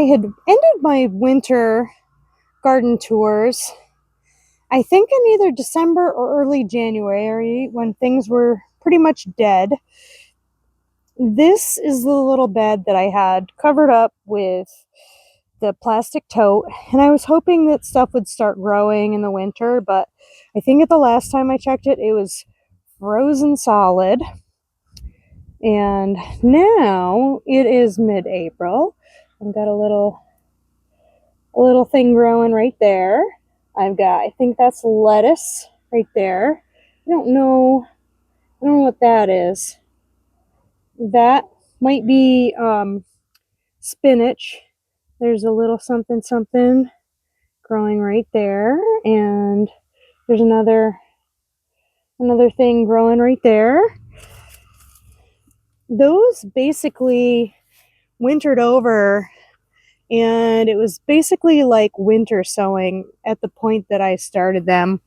had ended my winter garden tours, I think in either December or early January when things were pretty much dead. This is the little bed that I had covered up with the plastic tote, and I was hoping that stuff would start growing in the winter, but I think at the last time I checked it, it was frozen solid. And now it is mid-April. I've got a little thing growing right there. I think that's lettuce right there. I don't know what that is. That might be spinach. There's a little something something growing right there, and there's another thing growing right there. Those basically wintered over, and it was basically like winter sowing at the point that I started them.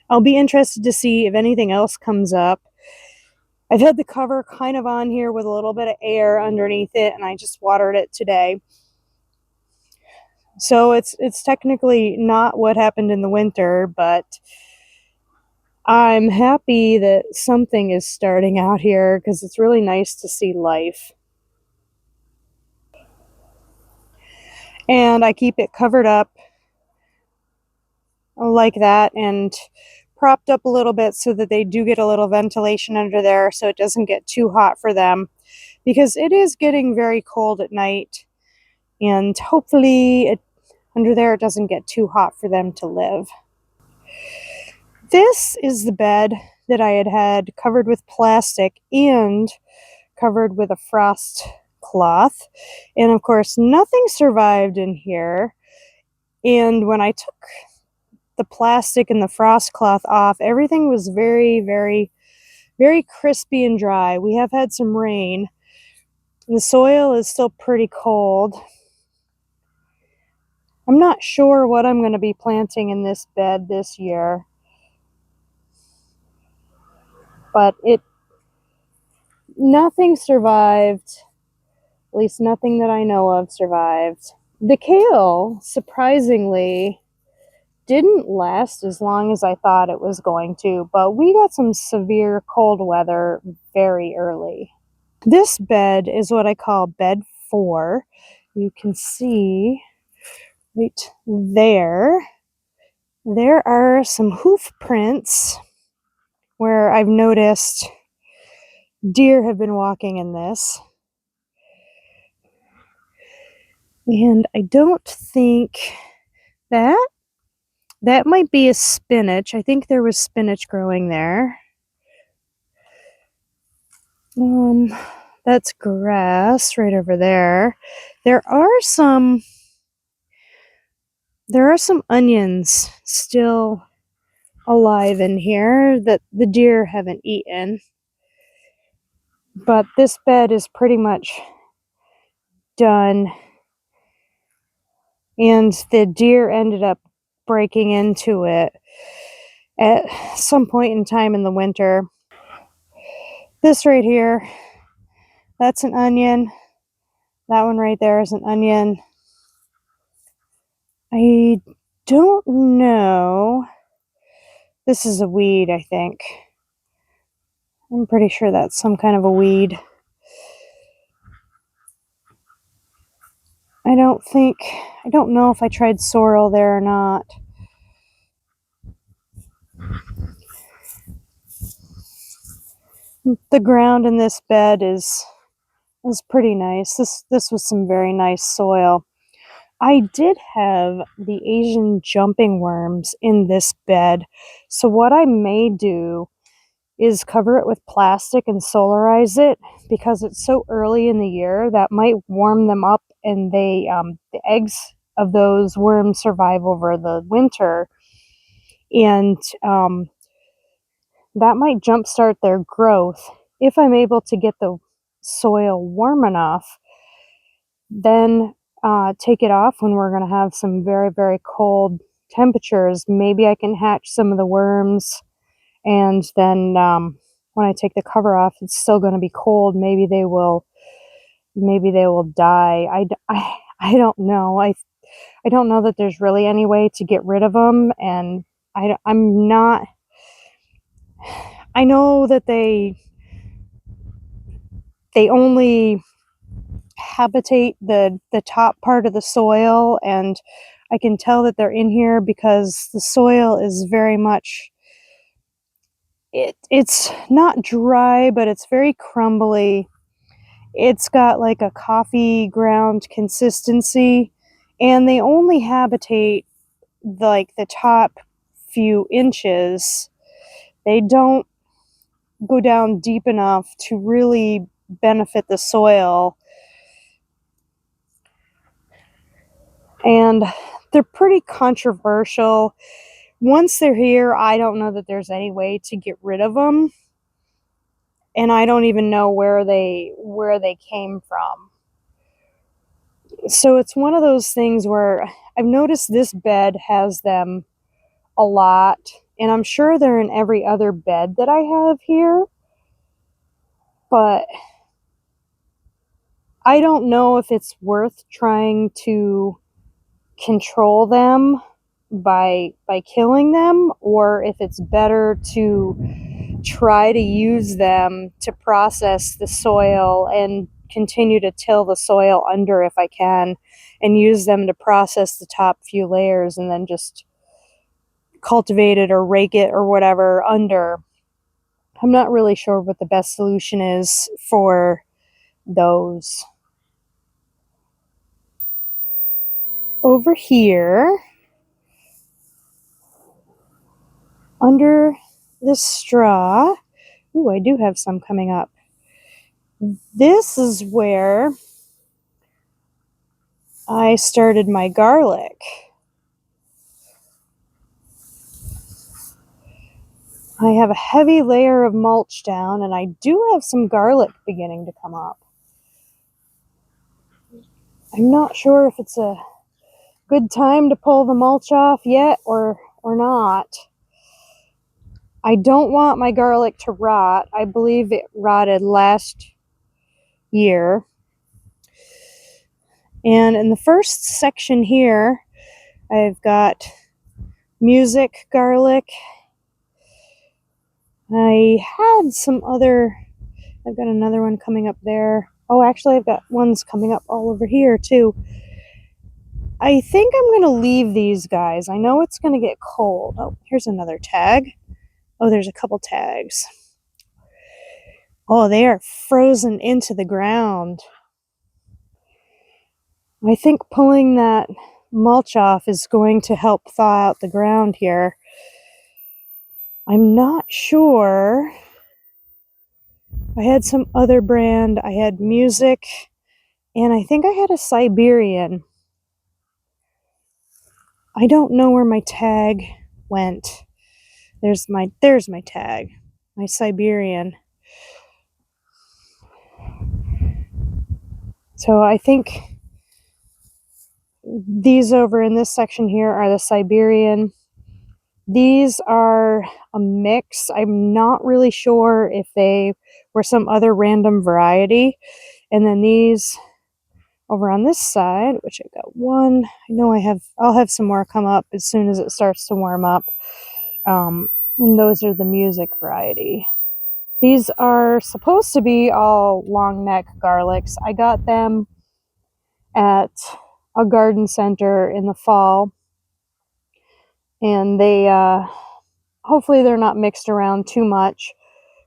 I'll be interested to see if anything else comes up. I've had the cover kind of on here with a little bit of air underneath it, and I just watered it today. So it's technically not what happened in the winter, but I'm happy that something is starting out here because it's really nice to see life. And I keep it covered up like that and propped up a little bit so that they do get a little ventilation under there so it doesn't get too hot for them, because it is getting very cold at night, and hopefully under there it doesn't get too hot for them to live. This is the bed that I had covered with plastic and covered with a frost cloth, and of course nothing survived in here. And when I took the plastic and the frost cloth off, everything was very, very, very crispy and dry. We have had some rain. The soil is still pretty cold. I'm not sure what I'm going to be planting in this bed this year, but nothing survived. At least nothing that I know of survived. The kale, surprisingly, didn't last as long as I thought it was going to, but we got some severe cold weather very early. This bed is what I call bed 4. You can see right there are some hoof prints where I've noticed deer have been walking in this. And I don't think that might be a spinach. I think there was spinach growing there. That's grass right over there. There are some onions still alive in here that the deer haven't eaten. But this bed is pretty much done. And the deer ended up breaking into it at some point in time in the winter. This right here, that's an onion. That one right there is an onion. I don't know. This is a weed, I think. I'm pretty sure that's some kind of a weed. I don't know if I tried sorrel there or not. The ground in this bed is pretty nice. This was some very nice soil. I did have the Asian jumping worms in this bed, so what I may do is cover it with plastic and solarize it, because it's so early in the year that might warm them up, and the eggs of those worms survive over the winter, and that might jumpstart their growth. If I'm able to get the soil warm enough, then take it off when we're going to have some very, very cold temperatures. Maybe I can hatch some of the worms, and then when I take the cover off, it's still going to be cold. Maybe they will die. I don't know. I don't know that there's really any way to get rid of them, and I'm not. I know that they only habitate the top part of the soil, and I can tell that they're in here because the soil is very much it's not dry, but it's very crumbly. It's got like a coffee ground consistency, and they only habitate like the top few inches. They don't go down deep enough to really benefit the soil. And they're pretty controversial. Once they're here, I don't know that there's any way to get rid of them. And I don't even know where they came from. So it's one of those things where I've noticed this bed has them a lot, and I'm sure they're in every other bed that I have here, but I don't know if it's worth trying to control them by killing them, or if it's better to try to use them to process the soil and continue to till the soil under if I can, and use them to process the top few layers and then just cultivate it or rake it or whatever under. I'm not really sure what the best solution is for those. Over here, under this straw, ooh, I do have some coming up. This is where I started my garlic. I have a heavy layer of mulch down, and I do have some garlic beginning to come up. I'm not sure if it's a good time to pull the mulch off yet or not. I don't want my garlic to rot. I believe it rotted last year. And in the first section here, I've got music garlic. I had some other, I've got another one coming up there. Oh, actually, I've got ones coming up all over here too. I think I'm going to leave these guys. I know it's going to get cold. Oh, here's another tag. Oh, there's a couple tags. Oh, they are frozen into the ground. I think pulling that mulch off is going to help thaw out the ground here. I'm not sure. I had some other brand. I had music, and I think I had a Siberian. I don't know where my tag went. There's my tag. My Siberian. So I think these over in this section here are the Siberian. These are a mix. I'm not really sure if they were some other random variety. And then these over on this side, which I've got one. I know I'll have some more come up as soon as it starts to warm up. And those are the music variety. These are supposed to be all long neck garlics. I got them at a garden center in the fall, and they hopefully they're not mixed around too much,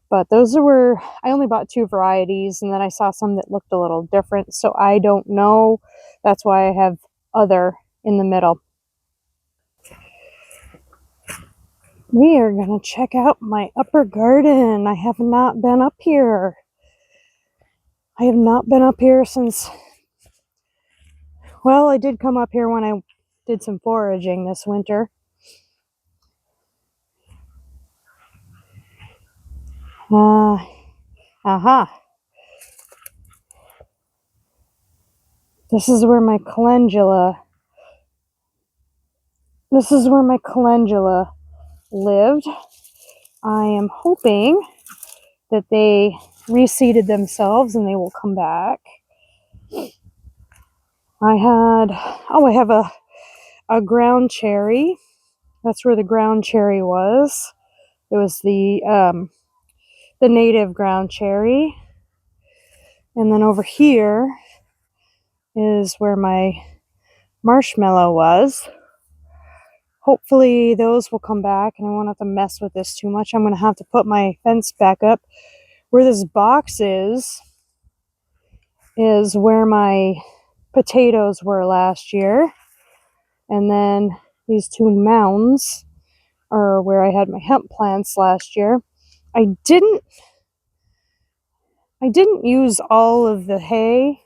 but those were, I only bought two varieties, and then I saw some that looked a little different, so I don't know. That's why I have other in the middle. We are going to check out my upper garden. I have not been up here. I have not been up here since, well, I did come up here when I did some foraging this winter. Aha. This is where my calendula lived. I am hoping that they reseeded themselves and they will come back. I have a ground cherry. That's where the ground cherry was. It was the native ground cherry. And then over here is where my marshmallow was. Hopefully those will come back and I won't have to mess with this too much. I'm going to have to put my fence back up. Where this box is where my potatoes were last year. And then these two mounds are where I had my hemp plants last year. I didn't use all of the hay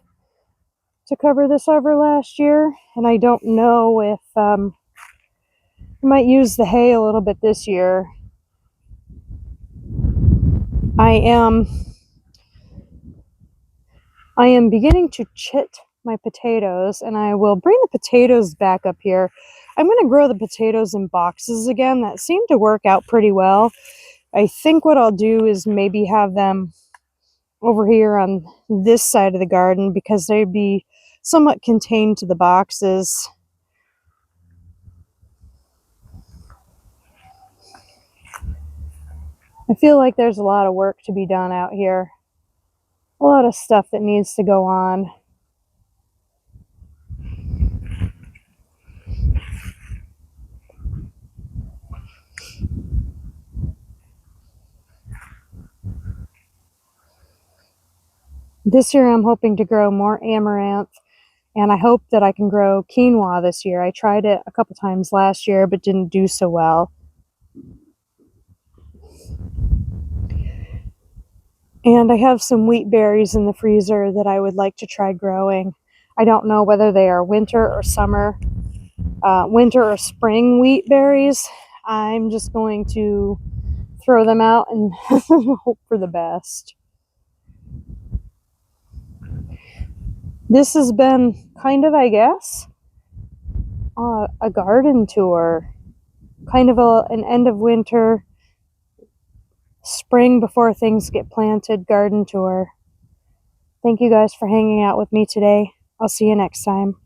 to cover this over last year, and I don't know if I might use the hay a little bit this year. I am beginning to chit my potatoes, and I will bring the potatoes back up here. I'm going to grow the potatoes in boxes again. That seemed to work out pretty well. I think what I'll do is maybe have them over here on this side of the garden because they'd be somewhat contained to the boxes. I feel like there's a lot of work to be done out here. A lot of stuff that needs to go on. This year I'm hoping to grow more amaranth, and I hope that I can grow quinoa this year. I tried it a couple times last year but didn't do so well. And I have some wheat berries in the freezer that I would like to try growing. I don't know whether they are winter or summer, winter or spring wheat berries. I'm just going to throw them out and hope for the best. This has been kind of, I guess, a garden tour. Kind of an end of winter, spring before things get planted garden tour. Thank you guys for hanging out with me today. I'll see you next time.